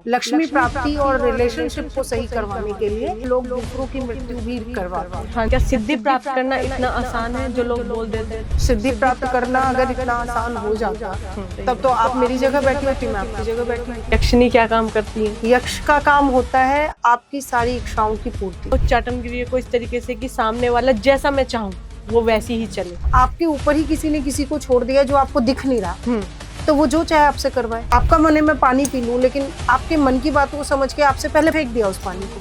लक्ष्मी प्राप्ति और रिलेशनशिप को सही करवाने के लिए लोग दूसरों की मृत्यु भी करवाते हैं। हाँ, क्या सिद्धि प्राप्त करना इतना आसान है जो लोग बोल देते हैं? सिद्धि प्राप्त करना अगर इतना आसान हो जाता तब तो आप मेरी जगह बैठी होती, मैं आपकी जगह बैठी होती। यक्षिणी क्या काम करती है? यक्ष का काम होता है आपकी सारी इच्छाओं की पूर्ति। तो चाटुक्रिय को इस तरीके से कि सामने वाला जैसा मैं चाहूँ वो वैसी ही चले। आपके ऊपर ही किसी ने किसी को छोड़ दिया जो आपको दिख नहीं रहा, तो वो जो चाहे आपसे करवाए। आपका मन है मैं पानी पी लूं, लेकिन आपके मन की बातों को समझ के आपसे पहले फेंक दिया उस पानी को।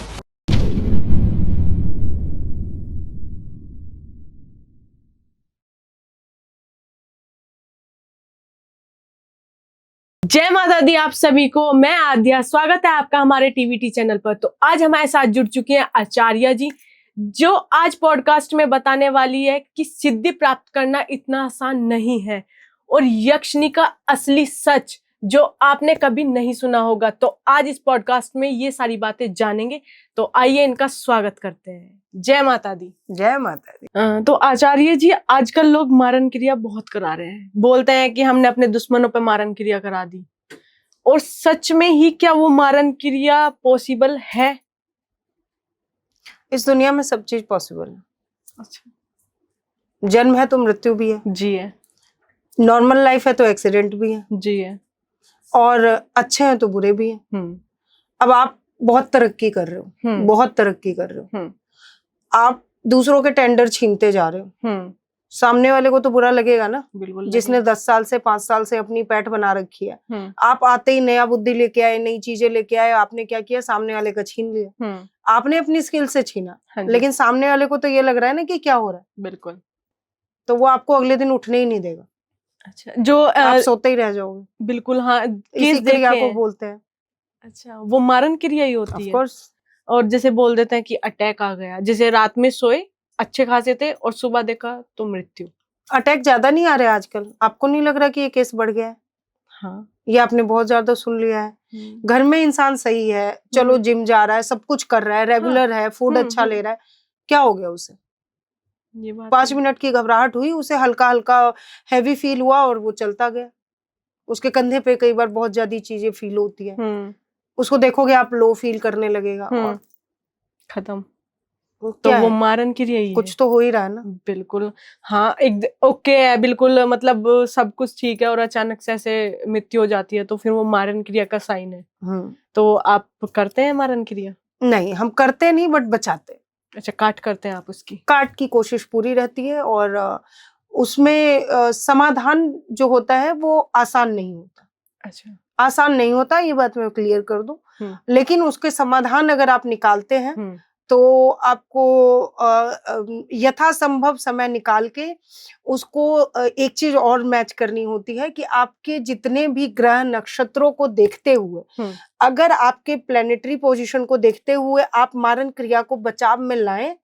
जय माता दी आप सभी को। मैं आद्या, स्वागत है आपका हमारे टीवीटी चैनल पर। तो आज हमारे साथ जुड़ चुके हैं आचार्य जी, जो आज पॉडकास्ट में बताने वाली है कि सिद्धि प्राप्त करना इतना आसान नहीं है और यक्षिणी का असली सच जो आपने कभी नहीं सुना होगा। तो आज इस पॉडकास्ट में ये सारी बातें जानेंगे। तो आइए इनका स्वागत करते हैं। जय माता दी। जय माता दी। तो आचार्य जी, आजकल लोग मारन क्रिया बहुत करा रहे हैं, बोलते हैं कि हमने अपने दुश्मनों पे मारन क्रिया करा दी। और सच में ही क्या वो मारन क्रिया पॉसिबल है? इस दुनिया में सब चीज पॉसिबल है। अच्छा। जन्म है तो मृत्यु भी है, जी है। नॉर्मल लाइफ है तो एक्सीडेंट भी है, जी है। और अच्छे हैं तो बुरे भी हैं। अब आप बहुत तरक्की कर रहे हो, बहुत तरक्की कर रहे हो, आप दूसरों के टेंडर छीनते जा रहे हो, सामने वाले को तो बुरा लगेगा ना। बिल्कुल। जिसने 10 साल से 5 साल से अपनी पैठ बना रखी है, आप आते ही नया बुद्धि लेके आए, नई चीजें लेके आए, आपने क्या किया, सामने वाले का छीन लिया। आपने अपनी स्किल से छीना, लेकिन सामने वाले को तो ये लग रहा है ना कि क्या हो रहा है। बिल्कुल। तो वो आपको अगले दिन उठने ही नहीं देगा। अच्छा, जो आप सोते ही रह जाओगे। बिल्कुल। हाँ, इसी क्रिया को बोलते हैं। अच्छा, वो मारन क्रिया ही होती है। Of course. और जैसे बोल देते हैं कि अटैक आ गया, जैसे रात में सोए अच्छे खासे थे और सुबह देखा तो मृत्यु। अटैक ज्यादा नहीं आ रहे आजकल? आपको नहीं लग रहा कि ये केस बढ़ गया है? हाँ, ये आपने बहुत ज्यादा सुन लिया है। घर में इंसान सही है, चलो जिम जा रहा है, सब कुछ कर रहा है, रेगुलर है, फूड अच्छा ले रहा है, क्या हो गया उसे? ये बात 5 मिनट की घबराहट हुई, उसे हल्का हल्का हैवी फील हुआ और वो चलता गया। उसके कंधे पे कई बार बहुत ज्यादा चीजें फील होती है, उसको देखोगे आप लो फील करने लगेगा और खत्म। तो वो मारन क्रिया ही कुछ तो हो ही रहा है ना। बिल्कुल। हाँ, एक ओके है, बिल्कुल, मतलब सब कुछ ठीक है और अचानक से ऐसे मृत्यु हो जाती है तो फिर वो मारन क्रिया का साइन है। तो आप करते हैं मारन क्रिया? नहीं, हम करते नहीं, बट बचाते। अच्छा, काट करते हैं आप उसकी? काट की कोशिश पूरी रहती है, और उसमें समाधान जो होता है वो आसान नहीं होता। अच्छा, आसान नहीं होता, ये बात मैं क्लियर कर दूं। लेकिन उसके समाधान अगर आप निकालते हैं तो आपको यथासंभव समय निकाल के उसको एक चीज और मैच करनी होती है कि आपके जितने भी ग्रह नक्षत्रों को देखते हुए, अगर आपके प्लेनेटरी पोजीशन को देखते हुए आप मारन क्रिया को बचाव में लाएं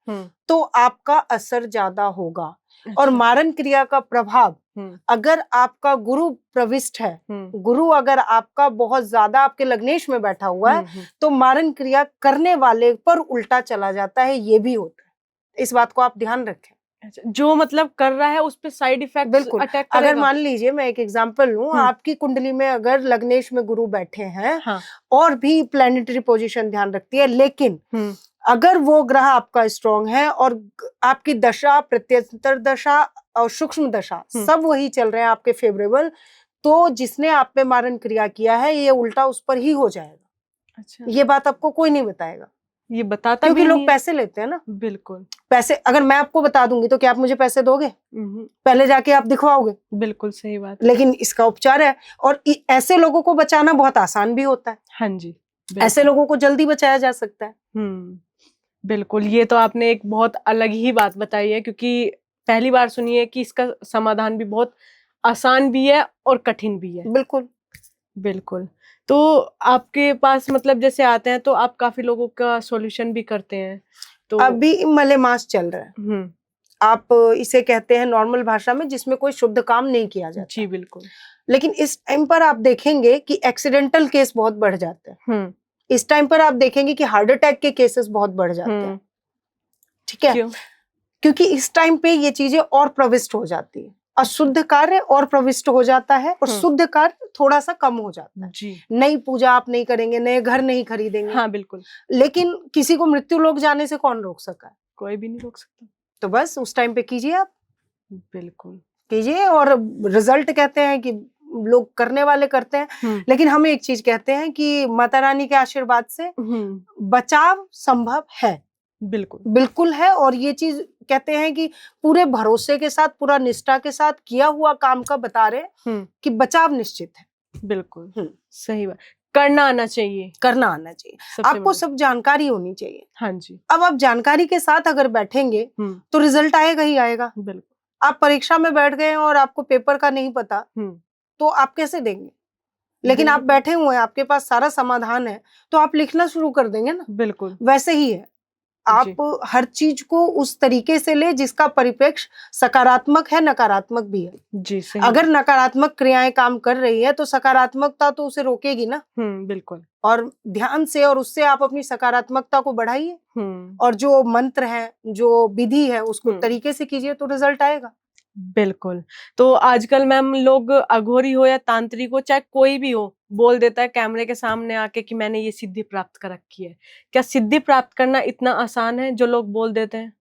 तो आपका असर ज्यादा होगा। अच्छा। और मारन क्रिया का प्रभाव, अगर आपका गुरु प्रविष्ट है, गुरु अगर आपका बहुत ज्यादा आपके लग्नेश में बैठा हुआ है, तो मारन क्रिया करने वाले पर उल्टा चला जाता है, ये भी होता है। इस बात को आप ध्यान रखें। अच्छा, जो मतलब कर रहा है उस पे साइड इफेक्ट बिल्कुल अटैक अगर मान लीजिए, मैं एक एग्जांपल लूं, आपकी कुंडली में अगर लग्नेश में गुरु बैठे हैं, और भी प्लैनेटरी पोजीशन ध्यान रखती है, लेकिन अगर वो ग्रह आपका स्ट्रॉन्ग है और आपकी दशा, प्रत्यंतर दशा और सूक्ष्म दशा सब वही चल रहे हैं आपके फेवरेबल, तो जिसने आप पे मारन क्रिया किया है ये उल्टा उस पर ही हो जाएगा। अच्छा। ये बात आपको कोई नहीं बताएगा, ये बताता क्योंकि भी लोग नहीं पैसे लेते हैं ना। बिल्कुल। पैसे अगर मैं आपको बता दूंगी तो क्या आप मुझे पैसे दोगे? पहले जाके आप दिखवाओगे। बिल्कुल सही बात। लेकिन इसका उपचार है, और ऐसे लोगों को बचाना बहुत आसान भी होता है। हाँ जी, ऐसे लोगों को जल्दी बचाया जा सकता है। बिल्कुल, ये तो आपने एक बहुत अलग ही बात बताई है, क्योंकि पहली बार सुनी है कि इसका समाधान भी बहुत आसान भी है और कठिन भी है। बिल्कुल बिल्कुल। तो आपके पास मतलब जैसे आते हैं तो आप काफी लोगों का सॉल्यूशन भी करते हैं। तो अभी मलेमास चल रहा है, आप इसे कहते हैं नॉर्मल भाषा में, जिसमें कोई शुद्ध काम नहीं किया जाता। जी बिल्कुल। लेकिन इस टाइम पर आप देखेंगे कि एक्सीडेंटल केस बहुत बढ़ जाते हैं। इस टाइम पर आप देखेंगे कि हार्ट अटैक के केसेस बहुत बढ़ जाते हैं। ठीक है? क्योंकि इस टाइम पे ये चीजें और प्रविष्ट हो जाती है। अशुद्ध कार्य और प्रविष्ट हो जाता है और शुद्ध कार्य थोड़ा सा कम हो जाता है। जी नई पूजा आप नहीं करेंगे, नए घर नहीं खरीदेंगे। हाँ बिल्कुल, लेकिन किसी को मृत्यु लोक जाने से कौन रोक सका है? कोई भी नहीं रोक सकता। तो बस उस टाइम पे कीजिए, आप बिल्कुल कीजिए। और रिजल्ट कहते हैं कि लोग करने वाले करते हैं, लेकिन हम एक चीज कहते हैं कि माता रानी के आशीर्वाद से बचाव संभव है, बिल्कुल बिल्कुल है। और ये चीज कहते हैं कि पूरे भरोसे के साथ, पूरा निष्ठा के साथ किया हुआ काम का बता रहे कि बचाव निश्चित है। बिल्कुल सही बात, करना आना चाहिए, करना आना चाहिए, आपको सब जानकारी होनी चाहिए। हाँ जी। अब आप जानकारी के साथ अगर बैठेंगे तो रिजल्ट आएगा ही आएगा। बिल्कुल, आप परीक्षा में बैठ गए और आपको पेपर का नहीं पता तो आप कैसे देंगे? लेकिन आप बैठे हुए हैं, आपके पास सारा समाधान है, तो आप लिखना शुरू कर देंगे ना। बिल्कुल वैसे ही है, आप हर चीज को उस तरीके से ले जिसका परिप्रेक्ष्य सकारात्मक है, नकारात्मक भी है। जी सही। अगर नकारात्मक क्रियाएं काम कर रही है तो सकारात्मकता तो उसे रोकेगी ना। बिल्कुल। और ध्यान से और उससे आप अपनी सकारात्मकता को बढ़ाइए और जो मंत्र है, जो विधि है, उसको तरीके से कीजिए तो रिजल्ट आएगा। बिल्कुल। तो आजकल मैम लोग अघोरी हो या तांत्रिक हो, चाहे कोई भी हो, बोल देता है कैमरे के सामने आके कि मैंने ये सिद्धि प्राप्त कर रखी है। क्या सिद्धि प्राप्त करना इतना आसान है जो लोग बोल देते हैं?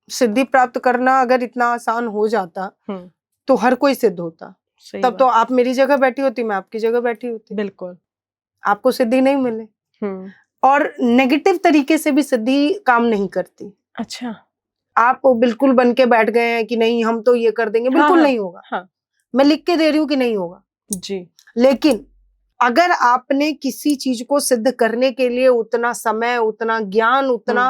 सिद्धि प्राप्त करना अगर इतना आसान हो जाता तो हर कोई सिद्ध होता। तब तो आप मेरी जगह बैठी होती, मैं आपकी जगह बैठी होती। बिल्कुल। आपको सिद्धि नहीं मिले। और नेगेटिव तरीके से भी सिद्धि काम नहीं करती। अच्छा, आप बिल्कुल बन के बैठ गए हैं कि नहीं हम तो ये कर देंगे, बिल्कुल नहीं होगा। मैं लिख के दे रही हूँ कि नहीं होगा जी। लेकिन अगर आपने किसी चीज को सिद्ध करने के लिए उतना समय, उतना ज्ञान, उतना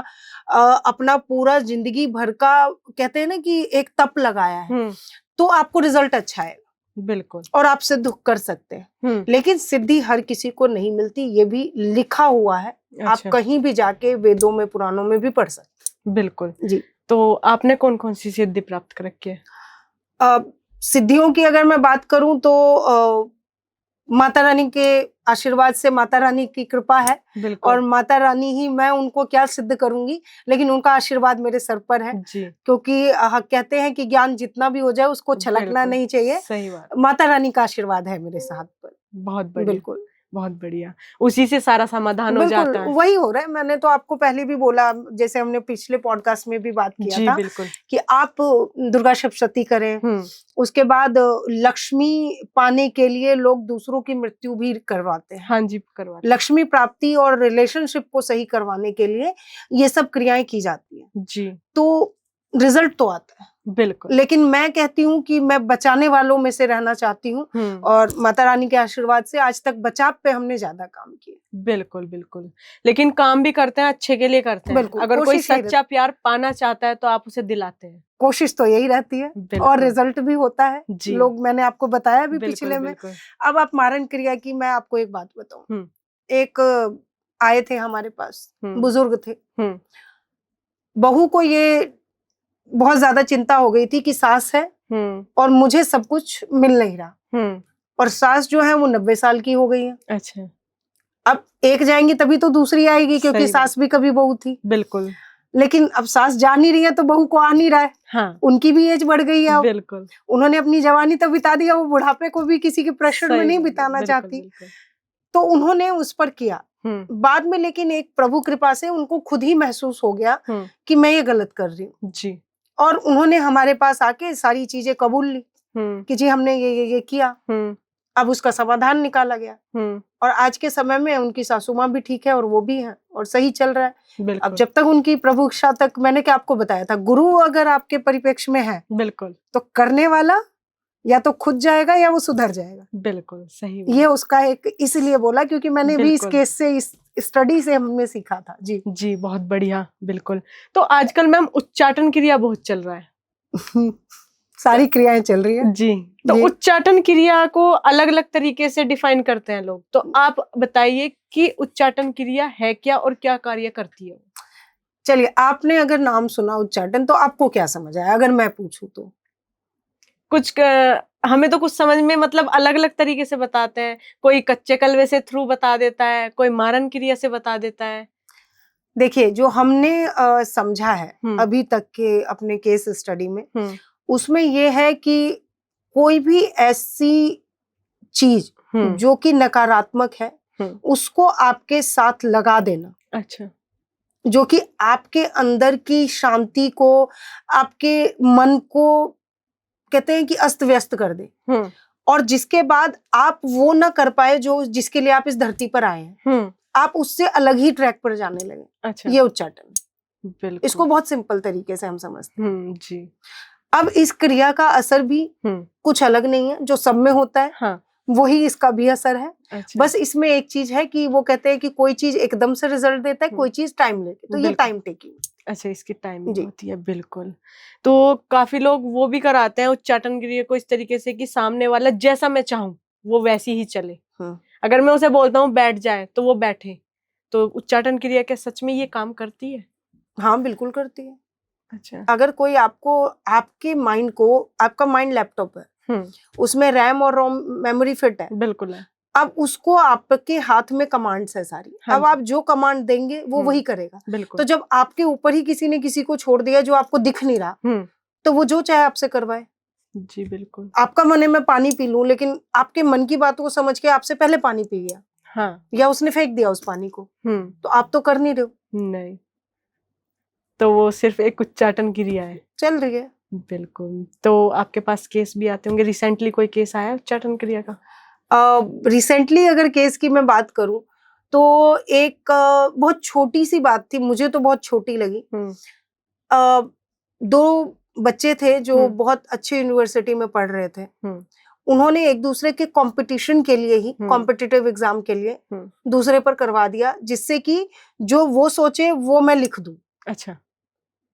अपना पूरा जिंदगी भर का कहते हैं ना कि एक तप लगाया है, तो आपको रिजल्ट अच्छा आएगा। बिल्कुल। और आप सिद्ध कर सकते हैं। लेकिन सिद्धि हर किसी को नहीं मिलती, ये भी लिखा हुआ है। अच्छा। आप कहीं भी जाके वेदों में, पुराणों में भी पढ़ सकते। बिल्कुल जी। तो आपने कौन कौन सी सिद्धि प्राप्त कर रखी है? सिद्धियों की अगर मैं बात करूं तो माता रानी के आशीर्वाद से, माता रानी की कृपा है। और माता रानी ही, मैं उनको क्या सिद्ध करूंगी, लेकिन उनका आशीर्वाद मेरे सर पर है जी। क्योंकि कहते हैं कि ज्ञान जितना भी हो जाए उसको छलकना नहीं चाहिए। सही बात। माता रानी का आशीर्वाद है मेरे साथ पर। बहुत बढ़िया, बिल्कुल बहुत बढ़िया, उसी से सारा समाधान हो जाता है। वही हो रहा है। मैंने तो आपको पहले भी बोला, जैसे हमने पिछले पॉडकास्ट में भी बात किया था बिल्कुल। कि आप दुर्गा सप्तशती करें। उसके बाद लक्ष्मी पाने के लिए लोग दूसरों की मृत्यु भी करवाते हैं। हाँ जी, करवाते हैं। लक्ष्मी प्राप्ति और रिलेशनशिप को सही करवाने के लिए ये सब क्रियाएं की जाती है जी। तो रिजल्ट तो आता है बिल्कुल। लेकिन मैं कहती हूँ कि मैं बचाने वालों में से रहना चाहती हूँ और माता रानी के आशीर्वाद से आज तक बचाव पे हमने ज्यादा काम किया। बिल्कुल बिल्कुल। लेकिन काम भी करते हैं, अच्छे के लिए करते हैं। अगर कोई सच्चा प्यार पाना चाहता है तो आप उसे दिलाते हैं। कोशिश तो यही रहती है और रिजल्ट भी होता है जी। लोग, मैंने आपको बताया भी पिछले में। अब आप मारण क्रिया की मैं आपको एक बात बताऊं। एक आए थे हमारे पास, बुजुर्ग थे। बहू को ये बहुत ज्यादा चिंता हो गई थी कि सास है और मुझे सब कुछ मिल नहीं रहा। और सास जो है वो 90 साल की हो गई है। अच्छा। अब एक जाएंगी तभी तो दूसरी आएगी, क्योंकि सास भी कभी बहू थी। बिल्कुल। लेकिन अब सास जा नहीं रही है तो बहू को आ नहीं रहा है। हाँ। उनकी भी एज बढ़ गई है। बिल्कुल। उन्होंने अपनी जवानी तो बिता दिया, वो बुढ़ापे को भी किसी के प्रेशर में नहीं बिताना चाहती। तो उन्होंने उस पर किया बाद में, लेकिन एक प्रभु कृपा से उनको खुद ही महसूस हो गया कि मैं ये गलत कर रही हूँ जी। और उन्होंने हमारे पास आके सारी चीजें कबूल ली कि जी हमने ये किया। अब उसका समाधान निकाला गया और आज के समय में उनकी सासू माँ भी ठीक है और वो भी है और सही चल रहा है। अब जब तक उनकी प्रभु इच्छा तक, मैंने क्या आपको बताया था, गुरु अगर आपके परिप्रेक्ष्य में है बिल्कुल तो करने वाला या तो खुद जाएगा या वो सुधर जाएगा। बिल्कुल सही। ये उसका एक इसलिए बोला क्योंकि मैंने भी इस केस से, इस स्टडी से हमने सीखा था जी। जी बहुत बढ़िया। बिल्कुल। तो आजकल मैम उच्चाटन क्रिया बहुत चल रहा है। सारी क्रियाएं चल रही है जी। तो उच्चाटन क्रिया को अलग अलग तरीके से डिफाइन करते हैं लोग, तो आप बताइए कि उच्चाटन क्रिया है क्या और क्या कार्य करती है? चलिए, आपने अगर नाम सुना उच्चाटन तो आपको क्या समझ आया अगर मैं पूछूं तो? हमें तो कुछ समझ में, मतलब अलग अलग तरीके से बताते हैं। कोई कच्चे कलवे से थ्रू बता देता है, कोई मारन क्रिया से बता देता है। देखिए, जो हमने समझा है अभी तक के अपने केस स्टडी में, उसमें ये है कि कोई भी ऐसी चीज जो कि नकारात्मक है उसको आपके साथ लगा देना, अच्छा, जो कि आपके अंदर की शांति को, आपके मन को कहते हैं कि अस्त व्यस्त कर दे, और जिसके बाद आप वो ना कर पाए जो जिसके लिए आप इस धरती पर आए हैं, आप उससे अलग ही ट्रैक पर जाने लगे। अच्छा, ये उच्चाटन, बिल्कुल, इसको बहुत सिंपल तरीके से हम समझते हैं। जी। अब इस क्रिया का असर भी कुछ अलग नहीं है, जो सब में होता है, हाँ, वही इसका भी असर है। अच्छा, बस इसमें एक चीज है कि वो कहते हैं कि कोई चीज एकदम से रिजल्ट देता है, कोई चीज टाइम लेके, तो ये बिल्कुल। Time taking. अच्छा, इसकी टाइमिंग जी। होती है, बिल्कुल। तो काफी लोग वो भी कराते हैं उच्चाटन क्रिया को इस तरीके से कि सामने वाला जैसा मैं चाहूँ वो वैसी ही चले। अगर मैं उसे बोलता हूँ बैठ जाए तो वो बैठे। तो उच्चाटन क्रिया क्या सच में ये काम करती है? हाँ, बिल्कुल करती है। अच्छा, अगर कोई आपको, आपके माइंड को, आपका माइंड लैपटॉप है, उसमें रैम और रोम मेमोरी फिट है, बिल्कुल है। अब उसको आपके हाथ में कमांड्स है सारी। हाँ अब जी। आप जो कमांड देंगे वो वही करेगा। बिल्कुल। तो जब आपके ऊपर ही किसी ने किसी को छोड़ दिया जो आपको दिख नहीं रहा, तो वो जो चाहे आपसे करवाए। जी, बिल्कुल। आपका मन है मैं पानी पी लूं, लेकिन आपके मन की बात को समझ के आपसे पहले पानी पी गया, हाँ, या उसने फेंक दिया उस पानी को, तो आप तो कर नहीं रहे हो, नहीं, तो वो सिर्फ एक उच्चाटन क्रिया है, चल रही है। बिल्कुल। तो आपके पास केस भी आते होंगे, रिसेंटली कोई केस आया उच्चाटन क्रिया का? रिसेंटली अगर केस की मैं बात करूं तो एक बहुत छोटी सी बात थी, मुझे तो बहुत छोटी लगी। दो बच्चे थे जो बहुत अच्छे यूनिवर्सिटी में पढ़ रहे थे। उन्होंने एक दूसरे के कंपटीशन के लिए ही, कॉम्पिटिटिव एग्जाम के लिए दूसरे पर करवा दिया, जिससे कि जो वो सोचे वो मैं लिख दूं। अच्छा,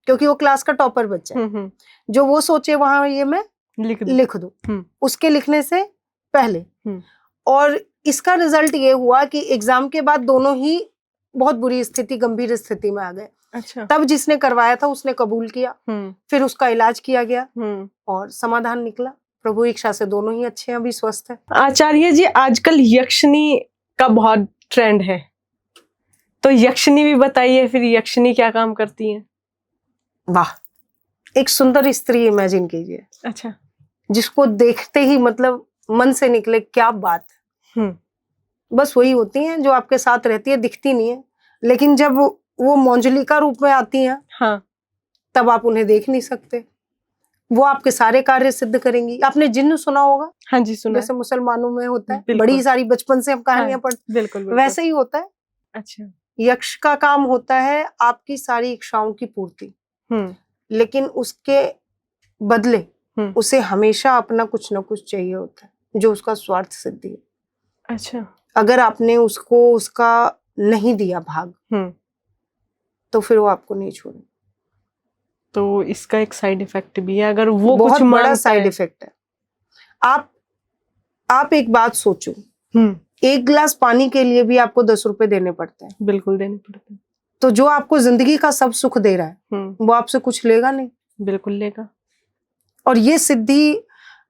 क्योंकि वो क्लास का टॉपर बच्चा है, जो वो सोचे वहां ये मैं लिख दूं उसके लिखने से पहले। और इसका रिजल्ट ये हुआ कि एग्जाम के बाद दोनों ही बहुत बुरी स्थिति, गंभीर स्थिति में आ गए। अच्छा, तब जिसने करवाया था उसने कबूल किया, फिर उसका इलाज किया गया और समाधान निकला। प्रभु इच्छा से दोनों ही अच्छे हैं, अभी स्वस्थ है। आचार्य जी, आजकल यक्षिणी का बहुत ट्रेंड है, तो यक्षिणी भी बताइए, फिर यक्षिणी क्या काम करती है? वाह, एक सुंदर स्त्री इमेजिन कीजिए। अच्छा, जिसको देखते ही मतलब मन से निकले क्या बात। बस वही होती हैं जो आपके साथ रहती है, दिखती नहीं है, लेकिन जब वो मंजुलिका रूप में आती हैं, हाँ, तब आप उन्हें देख नहीं सकते। वो आपके सारे कार्य सिद्ध करेंगी। आपने जिन्न सुना होगा? हाँ जी, सुना। जैसे मुसलमानों में होता है, बड़ी सारी बचपन से हम कहानियां पढ़ते, बिल्कुल, वैसे ही होता है। अच्छा, यक्ष का काम होता है आपकी सारी इच्छाओं की पूर्ति, लेकिन उसके बदले उसे हमेशा अपना कुछ ना कुछ चाहिए होता है, जो उसका स्वार्थ सिद्धि है। अच्छा, अगर आपने उसको उसका नहीं दिया भाग, तो फिर वो आपको नहीं छोड़े। तो इसका एक साइड इफेक्ट भी है, अगर वो बहुत कुछ बड़ा साइड इफेक्ट है। आप एक बात सोचो, एक गिलास पानी के लिए भी आपको 10 रुपए देने पड़ते हैं। बिल्कुल देने पड़ते हैं। तो जो आपको जिंदगी का सब सुख दे रहा है, वो आपसे कुछ लेगा नहीं? बिल्कुल लेगा। और ये सिद्धि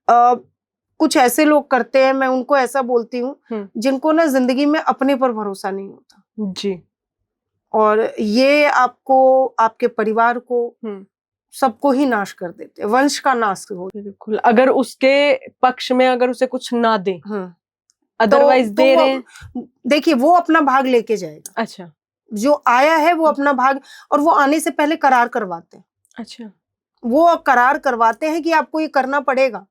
कुछ ऐसे लोग करते हैं, मैं उनको ऐसा बोलती हूँ, जिनको ना जिंदगी में अपने पर भरोसा नहीं होता जी, और ये आपको, आपके परिवार को, सबको ही नाश कर देते हैं, वंश का नाश हो। बिल्कुल, अगर उसके पक्ष में अगर उसे कुछ ना दे, अदरवाइज दे रहे हैं, देखिए वो अपना भाग लेके जाएगा। अच्छा, जो आया है वो अपना भाग, और वो आने से पहले करार करवाते हैं। अच्छा, वो करार करवाते हैं कि आपको ये करना पड़ेगा,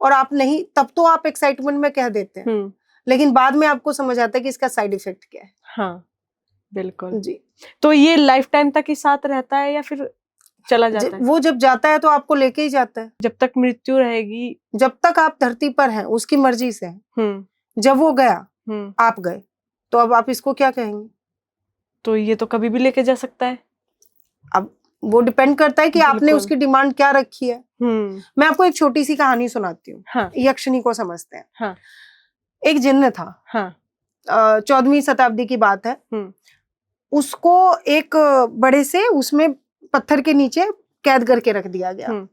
और आप नहीं, तब तो आप एक्साइटमेंट में कह देते हैं, लेकिन बाद में आपको समझ आता है कि इसका साइड इफेक्ट क्या है। हाँ, बिल्कुल जी। तो ये लाइफ टाइम तक ही साथ रहता है या फिर चला जाता है? वो जब जाता है तो आपको लेके ही जाता है, जब तक मृत्यु रहेगी, जब तक आप धरती पर हैं उसकी मर्जी से है। जब वो गया, आप गए, तो अब आप इसको क्या कहेंगे? तो ये तो कभी भी लेके जा सकता है। अब वो डिपेंड करता है कि आपने उसकी डिमांड क्या रखी है। मैं आपको एक छोटी सी कहानी सुनाती हूँ। हाँ। यक्षिणी को समझते हैं। हाँ। एक जिन्न था। हाँ। 14वीं शताब्दी की बात है। उसको एक बड़े से उसमें पत्थर के नीचे कैद करके रख दिया गया।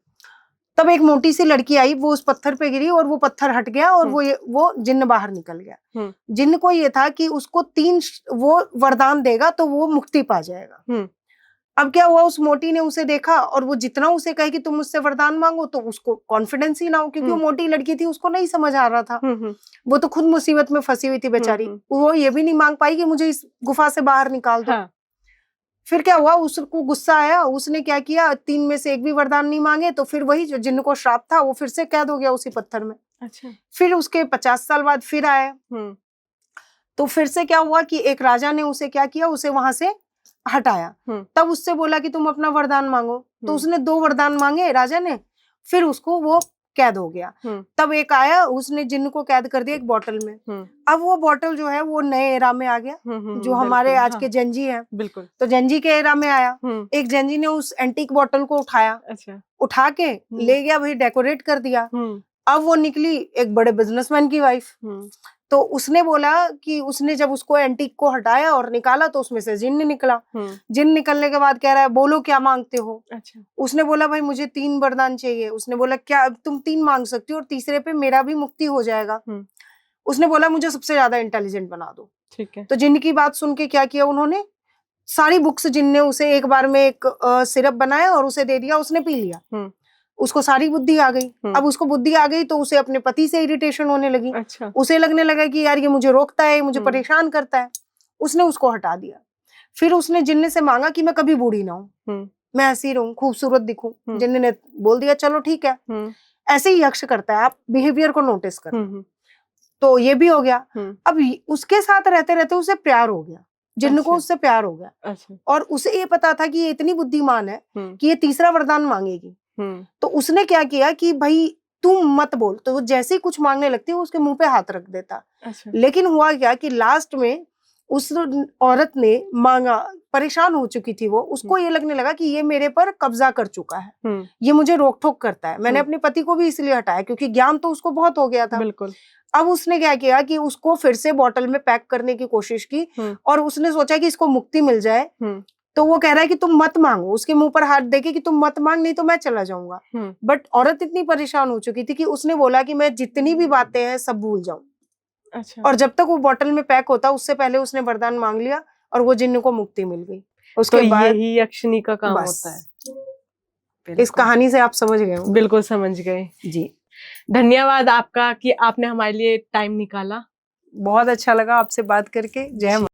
तब एक मोटी सी लड़की आई, वो उस पत्थर पे गिरी और वो पत्थर हट गया और वो जिन्न बाहर निकल गया। जिन्न को ये था कि उसको 3 वो वरदान देगा तो वो मुक्ति पा जाएगा। अब क्या हुआ, उस मोटी ने उसे देखा और वो जितना उसे कहे कि तुम मुझसे वरदान मांगो, तो उसको कॉन्फिडेंस ही ना हो, क्योंकि वो मोटी लड़की थी, उसको नहीं समझ आ रहा था। वो तो खुद मुसीबत में फंसी हुई थी बेचारी। वो ये भी नहीं मांग पाई कि मुझे इस गुफा से बाहर निकाल दो। फिर क्या हुआ, उसको गुस्सा आया, उसने क्या किया, 3 में से एक भी वरदान नहीं मांगे, तो फिर वही जो जिन्न को श्राप था वो फिर से कैद हो गया उसी पत्थर में। अच्छा। फिर उसके 50 साल बाद फिर आया, तो फिर से क्या हुआ कि एक राजा ने उसे क्या किया, उसे वहां से हटाया। तब उससे बोला कि तुम अपना वरदान मांगो, तो उसने 2 वरदान मांगे राजा ने, फिर उसको वो कैद हो गया। तब एक आया, उसने जिन्न को कैद कर दिया एक बोतल में। अब वो बोतल जो है वो नए एरा में आ गया, जो हमारे आज के जेनजी हैं। बिल्कुल। तो जेनजी के एरा में आया। एक जेनजी ने उस एंटीक बोतल को उठाया, उठा के ले गया, भाई डेकोरेट कर दिया। अब वो निकली एक बड़े बिजनेसमैन की वाइफ। तो उसने बोला कि उसने जब उसको एंटीक को हटाया और निकाला तो उसमें से जिन्न निकला। जिन्न निकलने के बाद कह रहा है, बोलो क्या मांगते हो। अच्छा। उसने बोला, भाई मुझे 3 वरदान चाहिए। उसने बोला, क्या तुम 3 मांग सकती हो और तीसरे पे मेरा भी मुक्ति हो जाएगा। उसने बोला, मुझे सबसे ज्यादा इंटेलिजेंट बना दो। ठीक है। तो जिन्न की बात सुन के क्या किया उन्होंने, सारी बुक्स जिन्न ने उसे एक बार में एक सिरप बनाया और उसे दे दिया, उसने पी लिया। उसको सारी बुद्धि आ गई। अब उसको बुद्धि आ गई तो उसे अपने पति से इरिटेशन होने लगी। अच्छा। उसे लगने लगा कि यार ये मुझे रोकता है, मुझे परेशान करता है। उसने उसको हटा दिया। फिर उसने जिन्न से मांगा कि मैं कभी बूढ़ी ना हूं, मैं ऐसी ही रहूं, खूबसूरत दिखूं। जिन्न ने बोल दिया, चलो ठीक है। ऐसे ही यक्ष करता है, आप बिहेवियर को नोटिस कर। तो ये भी हो गया। अब उसके साथ रहते रहते उसे प्यार हो गया, जिन्न को उससे प्यार हो गया। अच्छा। और उसे ये पता था कि ये इतनी बुद्धिमान है कि ये तीसरा वरदान मांगेगी। तो उसने क्या किया कि भाई तुम मत बोल, तो वो जैसे ही कुछ मांगने लगती वो उसके मुंह पे हाथ रख देता। अच्छा। लेकिन हुआ क्या कि लास्ट में उस औरत ने मांगा, परेशान हो चुकी थी वो, उसको ये लगने लगा कि ये मेरे पर कब्जा कर चुका है, ये मुझे रोक टोक करता है। मैंने अपने पति को भी इसलिए हटाया क्योंकि ज्ञान तो उसको बहुत हो गया था। बिल्कुल। अब उसने क्या किया कि उसको फिर से बॉटल में पैक करने की कोशिश की और उसने सोचा कि इसको मुक्ति मिल जाए। तो वो कह रहा है कि तुम मत मांगो, उसके मुंह पर हाथ देके कि तुम मत मांग, नहीं तो मैं चला जाऊंगा। बट औरत इतनी परेशान हो चुकी थी कि उसने बोला कि मैं जितनी भी बातें हैं सब भूल जाऊं। अच्छा। और जब तक वो बॉटल में पैक होता उससे पहले उसने वरदान मांग लिया और वो जिन्न को मुक्ति मिल गई। उसके तो बाद यही यक्षिणी का काम होता है। इस कहानी से आप समझ गए हो? बिल्कुल समझ गए जी। धन्यवाद आपका कि आपने हमारे लिए टाइम निकाला। बहुत अच्छा लगा आपसे बात करके। जय मां।